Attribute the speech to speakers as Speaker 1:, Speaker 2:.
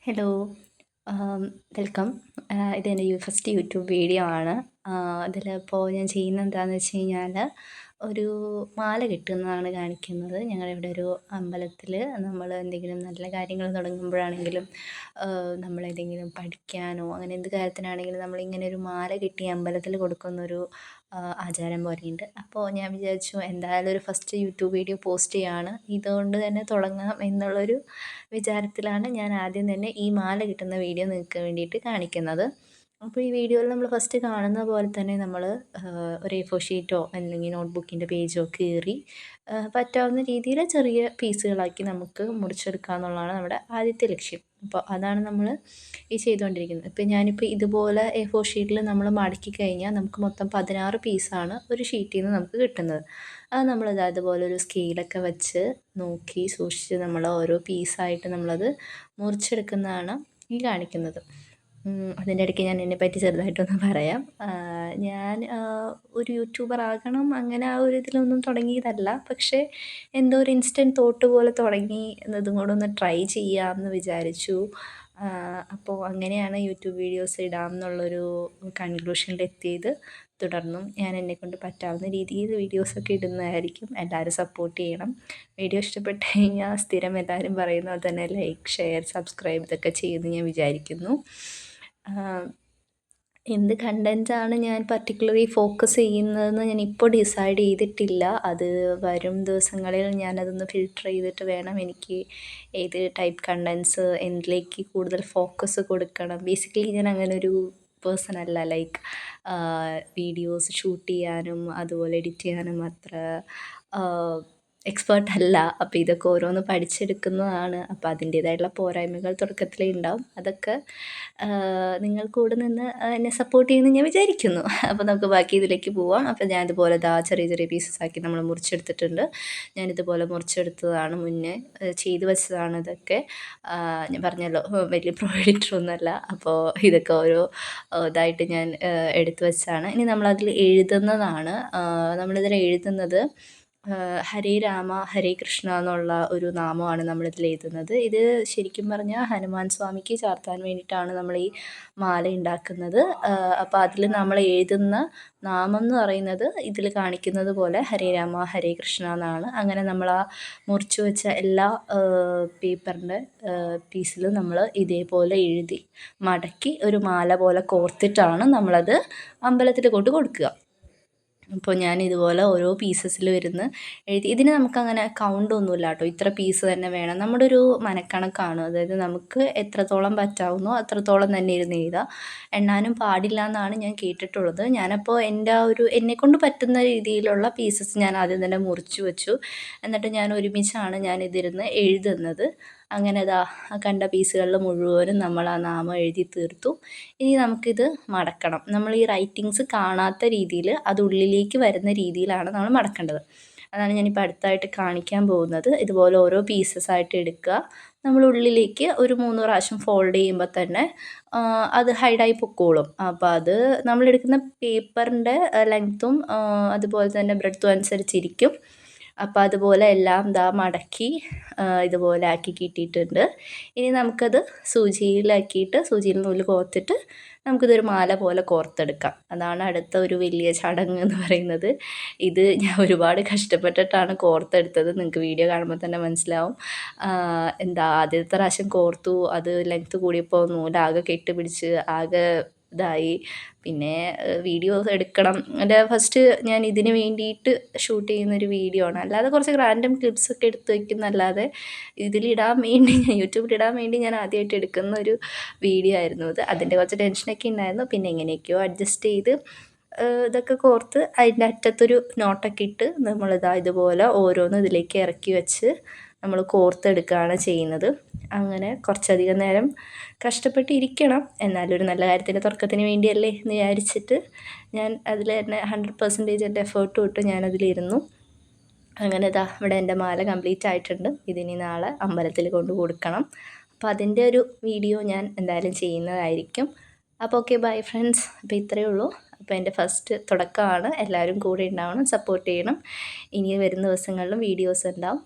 Speaker 1: Hello. Welcome. ഇതെൻ്റെ first YouTube video ആണ്. അതിലിപ്പോൾ ഞാൻ ചെയ്യുന്നത് എന്താണെന്ന് വെച്ച് കഴിഞ്ഞാൽ ഒരു മാല കെട്ടുന്നതാണ് കാണിക്കുന്നത്. ഞങ്ങളുടെ ഇവിടെ ഒരു അമ്പലത്തിൽ നമ്മൾ എന്തെങ്കിലും നല്ല കാര്യങ്ങൾ തുടങ്ങുമ്പോഴാണെങ്കിലും നമ്മളേതെങ്കിലും പഠിക്കാനോ അങ്ങനെ എന്ത് കാര്യത്തിനാണെങ്കിലും നമ്മളിങ്ങനെ ഒരു മാല കെട്ടി അമ്പലത്തിൽ കൊടുക്കുന്നൊരു ആചാരം പോലെയുണ്ട്. അപ്പോൾ ഞാൻ വിചാരിച്ചു എന്തായാലും ഒരു ഫസ്റ്റ് യൂട്യൂബ് വീഡിയോ പോസ്റ്റ് ചെയ്യുകയാണ്, ഇതുകൊണ്ട് തന്നെ തുടങ്ങാം എന്നുള്ളൊരു വിചാരത്തിലാണ് ഞാൻ ആദ്യം തന്നെ ഈ മാല കിട്ടുന്ന വീഡിയോ നിങ്ങൾക്ക് വേണ്ടിയിട്ട് കാണിക്കുന്നത്. അപ്പോൾ ഈ വീഡിയോയിൽ നമ്മൾ ഫസ്റ്റ് കാണുന്ന പോലെ തന്നെ നമ്മൾ ഒരു A4 ഷീറ്റോ അല്ലെങ്കിൽ നോട്ട്ബുക്കിൻ്റെ പേജോ കീറി പറ്റാവുന്ന രീതിയിൽ ചെറിയ പീസുകളാക്കി നമുക്ക് മുറിച്ചെടുക്കുക എന്നുള്ളതാണ് നമ്മുടെ ആദ്യത്തെ ലക്ഷ്യം. അപ്പോൾ അതാണ് നമ്മൾ ഈ ചെയ്തുകൊണ്ടിരിക്കുന്നത്. ഇപ്പോൾ ഞാനിപ്പോൾ ഇതുപോലെ A4 ഷീറ്റിൽ നമ്മൾ മടക്കി കഴിഞ്ഞാൽ നമുക്ക് മൊത്തം 16 പീസാണ് ഒരു ഷീറ്റിൽ നിന്ന് നമുക്ക് കിട്ടുന്നത്. അത് നമ്മളത് അതുപോലെ ഒരു സ്കെയിലൊക്കെ വെച്ച് നോക്കി സൂക്ഷിച്ച് നമ്മൾ ഓരോ പീസായിട്ട് നമ്മളത് മുറിച്ചെടുക്കുന്നതാണ് ഈ കാണിക്കുന്നത്. അതിൻ്റെ ഇടയ്ക്ക് ഞാൻ എന്നെപ്പറ്റി ചെറുതായിട്ടൊന്ന് പറയാം. ഞാൻ ഒരു യൂട്യൂബർ ആകണം അങ്ങനെ ആ ഒരു ഇതിലൊന്നും തുടങ്ങിയതല്ല. പക്ഷേ എന്തോ ഒരു ഇൻസ്റ്റൻറ്റ് തോട്ട് പോലെ തുടങ്ങി ഇതും കൂടെ ഒന്ന് ട്രൈ ചെയ്യാമെന്ന് വിചാരിച്ചു. അപ്പോൾ അങ്ങനെയാണ് യൂട്യൂബ് വീഡിയോസ് ഇടാം എന്നുള്ളൊരു കൺക്ലൂഷനിലെത്തിയത്. തുടർന്നും ഞാൻ എന്നെക്കൊണ്ട് പറ്റാവുന്ന രീതിയിൽ വീഡിയോസൊക്കെ ഇടുന്നതായിരിക്കും. എല്ലാവരും സപ്പോർട്ട് ചെയ്യണം. വീഡിയോ ഇഷ്ടപ്പെട്ട് കഴിഞ്ഞാൽ സ്ഥിരം എല്ലാവരും പറയുന്ന പോലെ തന്നെ ലൈക്ക്, ഷെയർ, സബ്സ്ക്രൈബ് ഇതൊക്കെ ചെയ്യുമെന്ന് ഞാൻ വിചാരിക്കുന്നു. എന്ത് കണ്ടൻറ്റാണ് ഞാൻ പർട്ടിക്കുലർലി ഫോക്കസ് ചെയ്യുന്നതെന്ന് ഞാൻ ഇപ്പോൾ ഡിസൈഡ് ചെയ്തിട്ടില്ല. അത് വരും ദിവസങ്ങളിൽ ഞാനതൊന്ന് ഫിൽട്ടർ ചെയ്തിട്ട് വേണം എനിക്ക് ഏത് ടൈപ്പ് കണ്ടൻറ്റ്സ് എന്തിലേക്ക് കൂടുതൽ ഫോക്കസ് കൊടുക്കണം. ബേസിക്കലി ഞാൻ അങ്ങനെ ഒരു പേഴ്സൺ അല്ല. ലൈക്ക് വീഡിയോസ് ഷൂട്ട് ചെയ്യാനും അതുപോലെ എഡിറ്റ് ചെയ്യാനും അത്ര എക്സ്പേർട്ട് അല്ല. അപ്പോൾ ഇതൊക്കെ ഓരോന്ന് പഠിച്ചെടുക്കുന്നതാണ്. അപ്പോൾ അതിൻ്റേതായിട്ടുള്ള പോരായ്മകൾ തുടക്കത്തിലേ ഉണ്ടാവും. അതൊക്കെ നിങ്ങൾ കൂടെ നിന്ന് എന്നെ സപ്പോർട്ട് ചെയ്യുമെന്ന് ഞാൻ വിചാരിക്കുന്നു. അപ്പോൾ നമുക്ക് ബാക്കി ഇതിലേക്ക് പോവാം. അപ്പോൾ ഞാൻ ഇതുപോലെ ചെറിയ ചെറിയ പീസസ് ആക്കി നമ്മൾ മുറിച്ചെടുത്തിട്ടുണ്ട്. ഞാനിതുപോലെ മുറിച്ചെടുത്തതാണ്, മുന്നേ ചെയ്ത് വെച്ചതാണ് ഇതൊക്കെ. ഞാൻ പറഞ്ഞല്ലോ വലിയ പ്രോ എഡിറ്ററൊന്നുമല്ല. അപ്പോൾ ഇതൊക്കെ ഓരോ ഇതായിട്ട് ഞാൻ എടുത്തു വെച്ചതാണ്. ഇനി നമ്മളതിൽ എഴുതുന്നതാണ്. നമ്മളിതിൽ എഴുതുന്നത് ഹരേ രാമ ഹരേ കൃഷ്ണ എന്നുള്ള ഒരു നാമമാണ് നമ്മളിതിൽ എഴുതുന്നത്. ഇത് ശരിക്കും പറഞ്ഞാൽ ഹനുമാൻ സ്വാമിക്ക് ചാർത്താൻ വേണ്ടിയിട്ടാണ് നമ്മൾ ഈ മാല ഉണ്ടാക്കുന്നത്. അപ്പോൾ അതിൽ നമ്മൾ എഴുതുന്ന നാമം എന്ന് പറയുന്നത് ഇതിൽ കാണിക്കുന്നത് പോലെ ഹരേ രാമ ഹരേ കൃഷ്ണ എന്നാണ്. അങ്ങനെ നമ്മൾ ആ മുറിച്ച് വെച്ച എല്ലാ പേപ്പറിൻ്റെ പീസിലും നമ്മൾ ഇതേപോലെ എഴുതി മടക്കി ഒരു മാല പോലെ കോർത്തിട്ടാണ് നമ്മളത് അമ്പലത്തിൽ കൊണ്ട് കൊടുക്കുക. അപ്പോൾ ഞാൻ ഇതുപോലെ ഓരോ പീസസിലും ഇരുന്ന് എഴുതി. ഇതിന് നമുക്കങ്ങനെ കൗണ്ടൊന്നുമില്ല കേട്ടോ, ഇത്ര പീസ് തന്നെ വേണം. നമ്മുടെ ഒരു മനക്കണക്കാണ്. അതായത് നമുക്ക് എത്രത്തോളം പറ്റാവുന്നോ അത്രത്തോളം തന്നെ ഇരുന്ന് എഴുതുക. എണ്ണാനും പാടില്ല എന്നാണ് ഞാൻ കേട്ടിട്ടുള്ളത്. ഞാനപ്പോൾ എൻ്റെ ആ ഒരു എന്നെക്കൊണ്ട് പറ്റുന്ന രീതിയിലുള്ള പീസസ് ഞാൻ ആദ്യം തന്നെ മുറിച്ച് വെച്ചു. എന്നിട്ട് ഞാൻ ഒരുമിച്ചാണ് ഞാനിതിരുന്ന് എഴുതുന്നത്. അങ്ങനെ കണ്ട പീസുകളിൽ മുഴുവനും നമ്മൾ ആ നാമം എഴുതി തീർത്തു. ഇനി നമുക്കിത് മടക്കണം. നമ്മൾ ഈ റൈറ്റിങ്സ് കാണാത്ത രീതിയിൽ അത് ഉള്ളിലേക്ക് വരുന്ന രീതിയിലാണ് നമ്മൾ മടക്കേണ്ടത്. അതാണ് ഞാനിപ്പോൾ അടുത്തായിട്ട് കാണിക്കാൻ പോകുന്നത്. ഇതുപോലെ ഓരോ പീസസ് ആയിട്ട് എടുക്കുക. നമ്മൾ ഉള്ളിലേക്ക് ഒരു 3 പ്രാവശ്യം ഫോൾഡ് ചെയ്യുമ്പോൾ തന്നെ അത് ഹൈഡായി പൊക്കോളും. അപ്പോൾ അത് നമ്മളെടുക്കുന്ന പേപ്പറിൻ്റെ ലെങ്ത്തും അതുപോലെ തന്നെ ബ്രെഡ്ത്തും അനുസരിച്ചിരിക്കും. അപ്പോൾ അതുപോലെ എല്ലാം മടക്കി ഇതുപോലെ ആക്കി കിട്ടിയിട്ടുണ്ട്. ഇനി നമുക്കത് സൂചിയിലാക്കിയിട്ട് സൂചിയിൽ നൂല് കോർത്തിട്ട് നമുക്കിതൊരു മാല പോലെ കോർത്തെടുക്കാം. അതാണ് അടുത്ത ഒരു വലിയ ചടങ്ങ് എന്ന് പറയുന്നത്. ഇത് ഞാൻ ഒരുപാട് കഷ്ടപ്പെട്ടിട്ടാണ് കോർത്തെടുത്തത്. നിങ്ങൾക്ക് വീഡിയോ കാണുമ്പോൾ തന്നെ മനസ്സിലാവും. ആദ്യത്തെ പ്രാവശ്യം കോർത്തു, അത് ലെങ്ത്ത് കൂടിയപ്പോൾ നൂലാകെ കെട്ടുപിടിച്ച് ആകെ ഇതായി. പിന്നെ വീഡിയോ എടുക്കണം. എൻ്റെ ഫസ്റ്റ് ഞാൻ ഇതിന് വേണ്ടിയിട്ട് ഷൂട്ട് ചെയ്യുന്നൊരു വീഡിയോ ആണ്. അല്ലാതെ കുറച്ച് റാൻഡം ക്ലിപ്സൊക്കെ എടുത്ത് വയ്ക്കുന്നല്ലാതെ ഇതിലിടാൻ വേണ്ടി യൂട്യൂബിലിടാൻ വേണ്ടി ഞാൻ ആദ്യമായിട്ട് എടുക്കുന്ന ഒരു വീഡിയോ ആയിരുന്നു ഇത്. അതിൻ്റെ കുറച്ച് ടെൻഷനൊക്കെ ഉണ്ടായിരുന്നു. പിന്നെ എങ്ങനെയൊക്കെയോ അഡ്ജസ്റ്റ് ചെയ്ത് ഇതൊക്കെ കോർത്ത് അതിൻ്റെ അറ്റത്തൊരു നോട്ടൊക്കെ ഇട്ട് ഇതുപോലെ ഓരോന്നും ഇതിലേക്ക് ഇറക്കി വെച്ച് നമ്മൾ കോർത്തെടുക്കുകയാണ് ചെയ്യുന്നത്. അങ്ങനെ കുറച്ചധികം നേരം കഷ്ടപ്പെട്ടിരിക്കണം. എന്നാലും ഒരു നല്ല കാര്യത്തിൻ്റെ തുടക്കത്തിന് വേണ്ടിയല്ലേ എന്ന് വിചാരിച്ചിട്ട് ഞാൻ അതിൽ തന്നെ 100% എൻ്റെ എഫേർട്ടും ഇട്ട് ഞാനതിലിരുന്നു. അങ്ങനെ ഇവിടെ എൻ്റെ മാല കംപ്ലീറ്റ് ആയിട്ടുണ്ട്. ഇതിനി നാളെ അമ്പലത്തിൽ കൊണ്ട് കൊടുക്കണം. അപ്പോൾ അതിൻ്റെ ഒരു വീഡിയോ ഞാൻ എന്തായാലും ചെയ്യുന്നതായിരിക്കും. അപ്പോൾ ഓക്കെ, ബൈ ഫ്രണ്ട്സ്. അപ്പോൾ ഇത്രയേ ഉള്ളൂ. അപ്പോൾ എൻ്റെ ഫസ്റ്റ് തുടക്കമാണ്. എല്ലാവരും കൂടെ ഉണ്ടാവണം, സപ്പോർട്ട് ചെയ്യണം. ഇനി വരുന്ന ദിവസങ്ങളിലും വീഡിയോസ് ഉണ്ടാവും.